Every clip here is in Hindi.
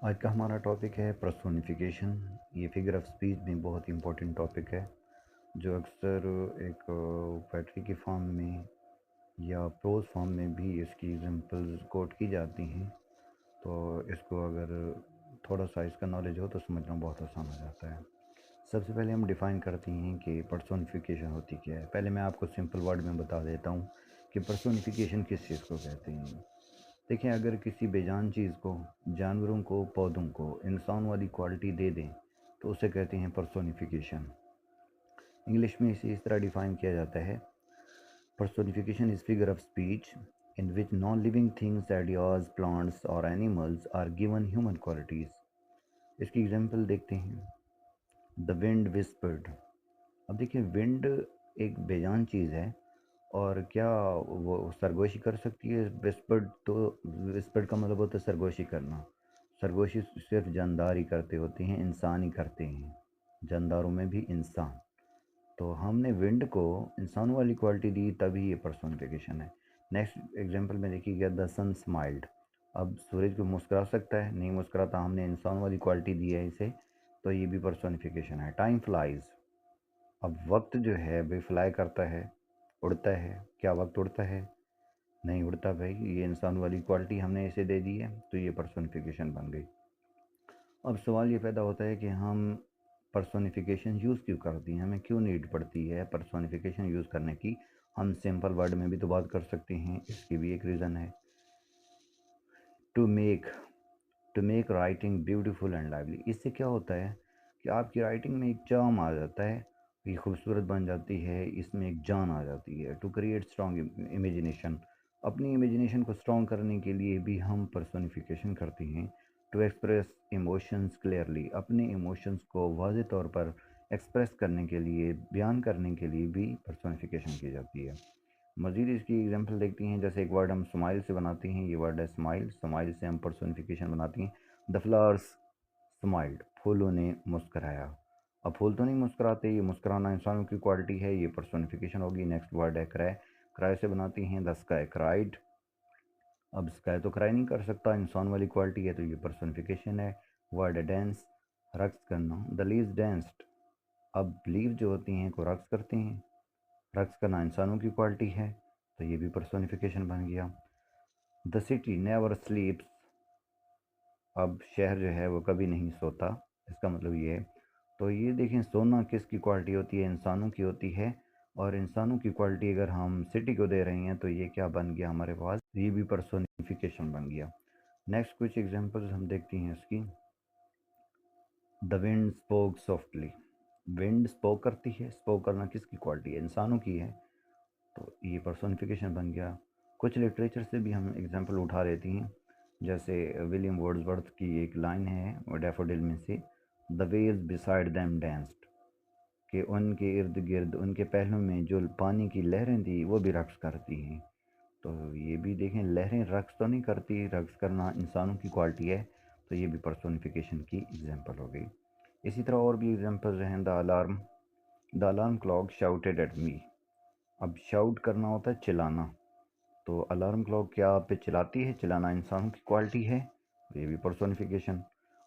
आज का हमारा टॉपिक है पर्सोनिफिकेशन। ये फिगर ऑफ स्पीच में बहुत इंपॉर्टेंट टॉपिक है जो अक्सर एक पोएट्री की फॉर्म में या प्रोज फॉर्म में भी इसकी एग्जांपल्स कोट की जाती हैं। तो इसको अगर थोड़ा सा इसका नॉलेज हो तो समझना बहुत आसान हो जाता है। सबसे पहले हम डिफ़ाइन करते हैं कि पर्सोनिफिकेशन होती क्या है। पहले मैं आपको सिंपल वर्ड में बता देता हूँ कि पर्सोनिफिकेशन किस चीज़ को कहते हैं। देखिए, अगर किसी बेजान चीज़ को, जानवरों को, पौधों को इंसान वाली क्वालिटी दे दें तो उसे कहते हैं पर्सोनिफिकेशन। इंग्लिश में इसे इस तरह डिफ़ाइन किया जाता है: personification is figure of speech in which non living things, ideas, plants और animals are given human qualities. इसकी एग्जांपल देखते हैं। The wind whispered. अब देखिए, विंड एक बेजान चीज़ है और क्या वो सरगोशी कर सकती है? विस्पर्ड का मतलब होता है सरगोशी करना। सरगोशी सिर्फ जानदार ही करते होते हैं, इंसान ही करते हैं, जानदारों में भी इंसान। तो हमने विंड को इंसान वाली क्वालिटी दी, तभी ये पर्सोनिफिकेशन है। नेक्स्ट एग्जांपल में देखिएगा, द सन स्माइल्ड। अब सूरज को मुस्कुरा सकता है? नहीं मुस्कुराता, हमने इंसान वाली क्वालिटी दी है इसे, तो ये भी पर्सोनिफिकेशन है। Time flies. अब वक्त जो है भाई फ्लाई करता है, उड़ता है। क्या वक्त उड़ता है? नहीं उड़ता भाई। ये इंसान वाली क्वालिटी हमने इसे दे दी है, तो ये पर्सोनिफिकेशन बन गई। अब सवाल ये पैदा होता है कि हम पर्सोनिफिकेशन यूज़ क्यों करती हैं, हमें क्यों नीड पड़ती है पर्सोनिफिकेशन यूज़ करने की। हम सिंपल वर्ड में भी तो बात कर सकते हैं, इसकी भी एक रीज़न है। To make to make writing beautiful and lively. इससे क्या होता है कि आपकी राइटिंग में एक चार्म आ जाता है, ये खूबसूरत बन जाती है, इसमें एक जान आ जाती है। To create strong imagination. अपनी इमेजिनेशन को स्ट्रॉन्ग करने के लिए भी हम पर्सोनिफिकेशन करते हैं। To express emotions clearly. अपने इमोशंस को वाज़ेह तौर पर एक्सप्रेस करने के लिए, बयान करने के लिए भी पर्सोनिफिकेशन की जाती है। मज़ीद इसकी एग्जांपल देखती हैं, जैसे एक वर्ड हम स्माइल से बनाते हैं, ये वर्ड है स्माइल। स्माइल से हम पर्सोनिफिकेशन बनाती हैं। The flowers smiled. फूलों ने मुस्कराया। अब फूल तो नहीं मुस्कुराते, ये मुस्कुराना इंसानों की क्वालिटी है, ये पर्सोनिफिकेशन होगी। नेक्स्ट वर्ड है क्राई। क्राई से बनाती हैं द स्काई क्राइड। अब स्काई तो क्राई नहीं कर सकता, इंसान वाली क्वालिटी है, तो ये पर्सोनिफिकेशन है। वर्ड है डेंस, रक्स करना। The leaves densed. अब लीव जो होती हैं को रक्स करते हैं, रक्स करना इंसानों की क्वालिटी है, तो ये भी पर्सोनिफिकेशन बन गया। The city never स्लीप्स। अब शहर जो है वो कभी नहीं सोता, इसका मतलब ये है। तो ये देखें, सोना किसकी क्वालिटी होती है? इंसानों की होती है। और इंसानों की क्वालिटी अगर हम सिटी को दे रहे हैं तो ये क्या बन गया हमारे पास? ये भी पर्सोनिफिकेशन बन गया। नेक्स्ट कुछ एग्जांपल्स हम देखते हैं इसकी। The wind spoke softly. Wind spoke करती है, स्पोक करना किसकी क्वालिटी है? इंसानों की है, तो ये पर्सोनिफिकेशन बन गया। कुछ लिटरेचर से भी हम एग्जांपल उठा लेती हैं, जैसे विलियम वर्ड्सवर्थ की एक लाइन है डैफोडिल में से, the waves beside them danced. कि उनके इर्द गिर्द, उनके पहलू में जो पानी की लहरें थी वो भी रक्स करती हैं। तो ये भी देखें, लहरें रक्स तो नहीं करती, रक्स करना इंसानों की क्वालिटी है, तो ये भी पर्सोनिफिकेशन की एग्जांपल हो गई। इसी तरह और भी एग्जांपल्स हैं। The alarm clock shouted at me. अब शाउट करना होता है चिल्लाना, तो अलार्म क्लॉक क्या आप पे चिल्लाती है? चिल्लाना इंसानों की क्वालिटी है, ये भी personification.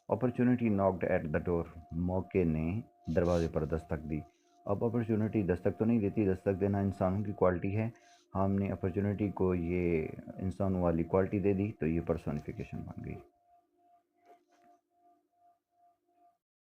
Opportunity knocked at the door. मौके ने दरवाजे पर दस्तक दी। अब अपॉर्चुनिटी दस्तक तो नहीं देती, दस्तक देना इंसानों की क्वालिटी है, हमने अपॉर्चुनिटी को ये इंसानों वाली क्वालिटी दे दी, तो ये पर्सोनिफिकेशन बन गई।